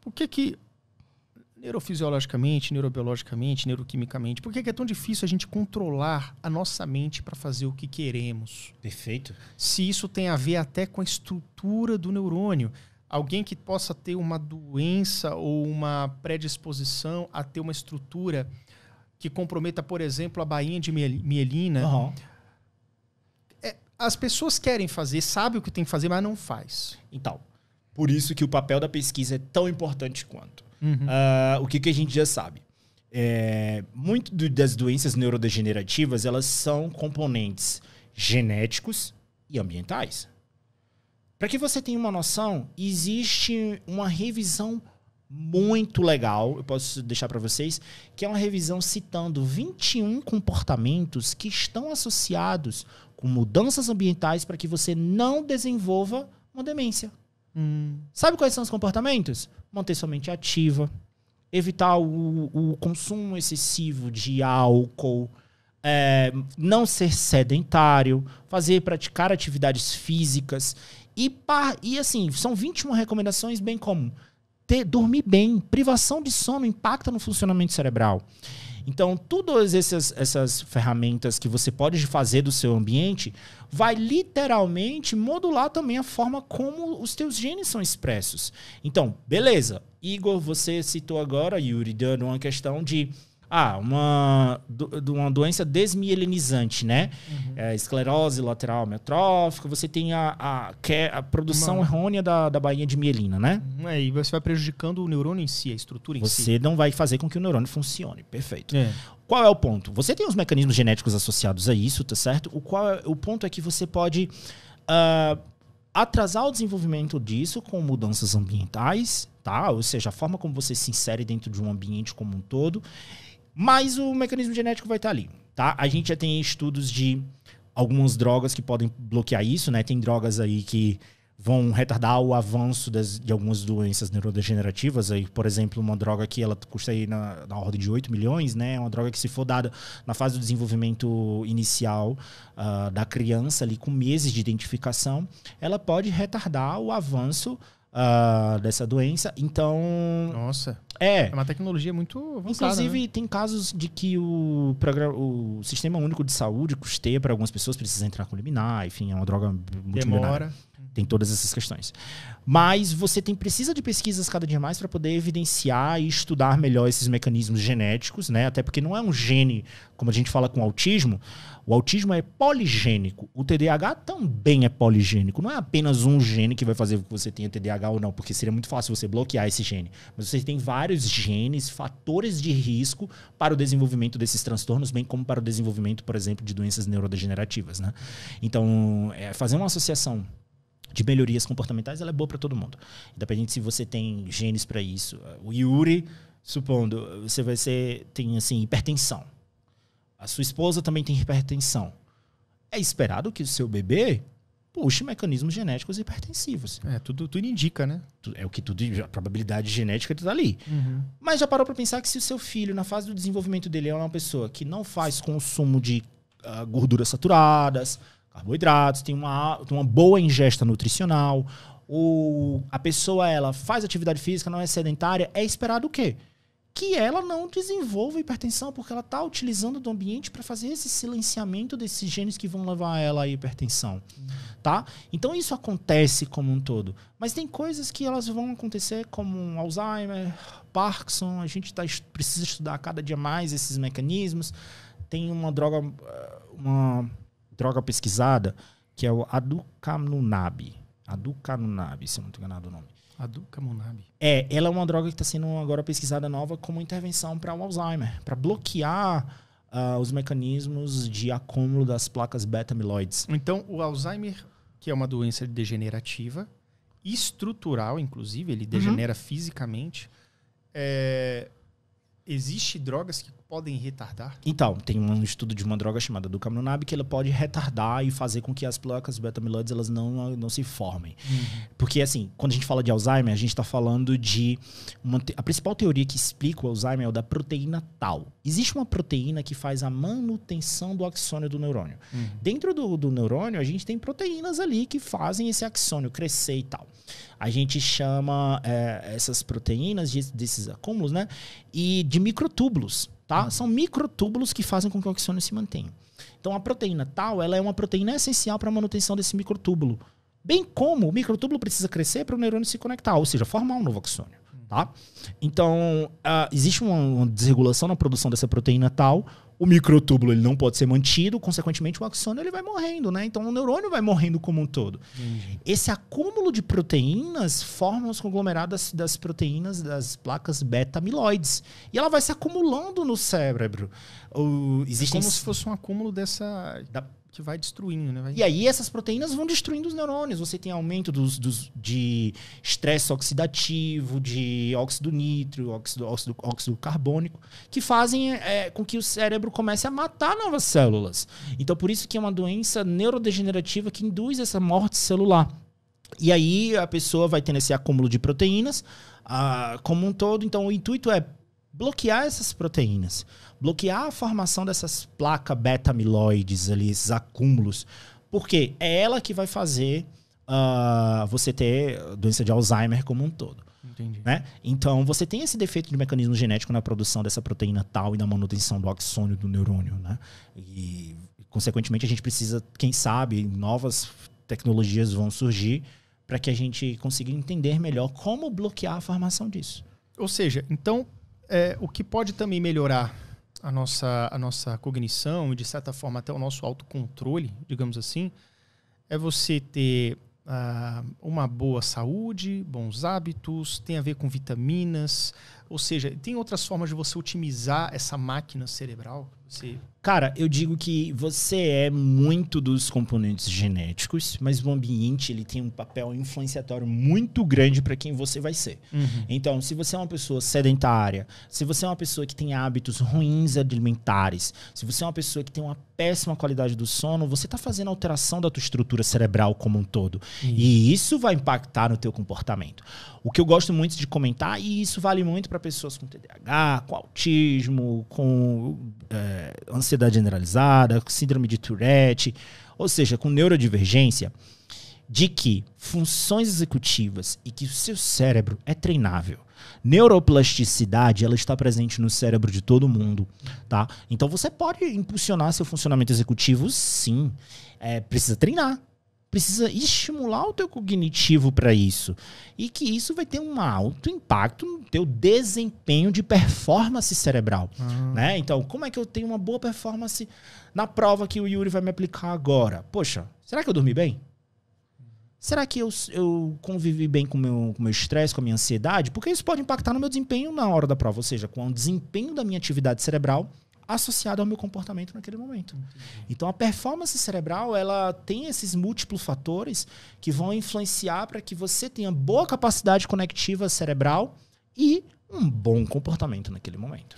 Por que neurofisiologicamente, neurobiologicamente, neuroquimicamente, por que é tão difícil a gente controlar a nossa mente para fazer o que queremos? Perfeito. Se isso tem a ver até com a estrutura do neurônio. Alguém que possa ter uma doença ou uma predisposição a ter uma estrutura que comprometa, por exemplo, a bainha de mielina. Uhum. As pessoas querem fazer, sabem o que tem que fazer, mas não faz. Então, por isso que o papel da pesquisa é tão importante quanto. Uhum. O que a gente já sabe? Muito das doenças neurodegenerativas, elas são componentes genéticos e ambientais. Para que você tenha uma noção, existe uma revisão muito legal, eu posso deixar para vocês, que é uma revisão citando 21 comportamentos que estão associados com mudanças ambientais para que você não desenvolva uma demência. Sabe quais são os comportamentos? Manter sua mente ativa, evitar o consumo excessivo de álcool, não ser sedentário, praticar atividades físicas e assim, são 21 recomendações bem como dormir bem, privação de sono impacta no funcionamento cerebral. Então, todas essas ferramentas que você pode fazer do seu ambiente vai literalmente modular também a forma como os teus genes são expressos. Então, beleza. Igor, você citou agora, Yuri, dando uma questão de uma doença desmielinizante, né? Uhum. Esclerose lateral amiotrófica, você tem a produção errônea da bainha de mielina, né? E você vai prejudicando o neurônio em si, a estrutura em si. Você não vai fazer com que o neurônio funcione. Perfeito. Qual é o ponto? Você tem os mecanismos genéticos associados a isso, tá certo? O ponto é que você pode atrasar o desenvolvimento disso com mudanças ambientais, tá? Ou seja, a forma como você se insere dentro de um ambiente como um todo. Mas o mecanismo genético vai estar ali, tá? A gente já tem estudos de algumas drogas que podem bloquear isso, né? Tem drogas aí que vão retardar o avanço de algumas doenças neurodegenerativas. Aí, por exemplo, uma droga que ela custa aí na ordem de 8 milhões, né? É uma droga que, se for dada na fase do desenvolvimento inicial da criança, ali com meses de identificação, ela pode retardar o avanço dessa doença. Então... Nossa. É uma tecnologia muito avançada. Inclusive, né? Tem casos de que o Sistema Único de Saúde custeia para algumas pessoas, precisa entrar com liminar, enfim, é uma droga multimilionária. Demora. Tem todas essas questões. Mas você precisa de pesquisas cada dia mais para poder evidenciar e estudar melhor esses mecanismos genéticos, né? Até porque não é um gene, como a gente fala com autismo. O autismo é poligênico. O TDAH também é poligênico. Não é apenas um gene que vai fazer com que você tenha TDAH ou não, porque seria muito fácil você bloquear esse gene. Mas você tem vários genes, fatores de risco para o desenvolvimento desses transtornos, bem como para o desenvolvimento, por exemplo, de doenças neurodegenerativas, né? Então, fazer uma associação de melhorias comportamentais, ela é boa para todo mundo. Independente se você tem genes para isso. O Yuri, supondo, você tem assim, hipertensão. A sua esposa também tem hipertensão. É esperado que o seu bebê puxe mecanismos genéticos hipertensivos. Tudo indica, né? É o que tudo, a probabilidade genética está ali. Uhum. Mas já parou para pensar que se o seu filho, na fase do desenvolvimento dele, é uma pessoa que não faz consumo de gorduras saturadas, carboidratos, tem uma boa ingesta nutricional, ou a pessoa faz atividade física, não é sedentária, é esperado o quê? Que ela não desenvolva hipertensão, porque ela está utilizando do ambiente para fazer esse silenciamento desses genes que vão levar ela à hipertensão. Tá? Então isso acontece como um todo. Mas tem coisas que elas vão acontecer como Alzheimer, Parkinson, a gente precisa estudar cada dia mais esses mecanismos. Tem uma droga pesquisada, que é o aducanumab. Aducanumab, se eu não estou enganado o nome. Aducanumab. Ela é uma droga que está sendo agora pesquisada nova como intervenção para o Alzheimer, para bloquear os mecanismos de acúmulo das placas beta-amiloides. Então, o Alzheimer, que é uma doença degenerativa, estrutural, inclusive, ele degenera fisicamente. Existem drogas que podem retardar? Então, tem um estudo de uma droga chamada ducaminab que ela pode retardar e fazer com que as placas beta-amiloides elas não se formem. Porque, assim, quando a gente fala de Alzheimer, a gente está falando de... a principal teoria que explica o Alzheimer é o da proteína tau. Existe uma proteína que faz a manutenção do axônio do neurônio. Dentro do neurônio, a gente tem proteínas ali que fazem esse axônio crescer e tal. A gente chama essas proteínas, desses acúmulos, né? E de microtúbulos. Tá? São microtúbulos que fazem com que o axônio se mantenha. Então, a proteína tau ela é uma proteína essencial para a manutenção desse microtúbulo. Bem como o microtúbulo precisa crescer para o neurônio se conectar, ou seja, formar um novo axônio. Tá? Então, existe uma desregulação na produção dessa proteína tau. O microtúbulo ele não pode ser mantido, consequentemente o axônio ele vai morrendo, né? Então o neurônio vai morrendo como um todo. Esse acúmulo de proteínas forma os conglomerados das proteínas das placas beta-amiloides. E ela vai se acumulando no cérebro. É como se fosse um acúmulo que vai destruindo, né? E aí essas proteínas vão destruindo os neurônios. Você tem aumento de estresse oxidativo, de óxido nítrico, óxido carbônico, que fazem com que o cérebro comece a matar novas células. Então, por isso que é uma doença neurodegenerativa que induz essa morte celular. E aí a pessoa vai tendo esse acúmulo de proteínas como um todo. Então, o intuito é bloquear essas proteínas, bloquear a formação dessas placas beta-amiloides ali, esses acúmulos, porque é ela que vai fazer você ter doença de Alzheimer como um todo. Entendi. Né? Então, você tem esse defeito de mecanismo genético na produção dessa proteína tau e na manutenção do axônio do neurônio. Né? E, consequentemente, a gente precisa, quem sabe, novas tecnologias vão surgir para que a gente consiga entender melhor como bloquear a formação disso. Ou seja, então, o que pode também melhorar a nossa cognição e, de certa forma, até o nosso autocontrole, digamos assim, é você ter uma boa saúde, bons hábitos, tem a ver com vitaminas, ou seja, tem outras formas de você otimizar essa máquina cerebral? Cara, eu digo que você é muito dos componentes genéticos, mas o ambiente ele tem um papel influenciatório muito grande para quem você vai ser. Então, se você é uma pessoa sedentária, se você é uma pessoa que tem hábitos ruins alimentares, se você é uma pessoa que tem uma péssima qualidade do sono, você está fazendo alteração da tua estrutura cerebral como um todo. E isso vai impactar no teu comportamento. O que eu gosto muito de comentar, e isso vale muito para pessoas com TDAH, com autismo, com ansiedade generalizada, com síndrome de Tourette, ou seja, com neurodivergência, de que funções executivas e que o seu cérebro é treinável. Neuroplasticidade, ela está presente no cérebro de todo mundo, tá? Então você pode impulsionar seu funcionamento executivo, sim. Precisa treinar. Precisa estimular o teu cognitivo para isso. E que isso vai ter um alto impacto no teu desempenho de performance cerebral. Né? Então, como é que eu tenho uma boa performance na prova que o Yuri vai me aplicar agora? Poxa, será que eu dormi bem? Será que eu convivi bem com o meu estresse, com a minha ansiedade? Porque isso pode impactar no meu desempenho na hora da prova. Ou seja, com o desempenho da minha atividade cerebral associado ao meu comportamento naquele momento. Então, a performance cerebral, ela tem esses múltiplos fatores que vão influenciar para que você tenha boa capacidade conectiva cerebral e um bom comportamento naquele momento.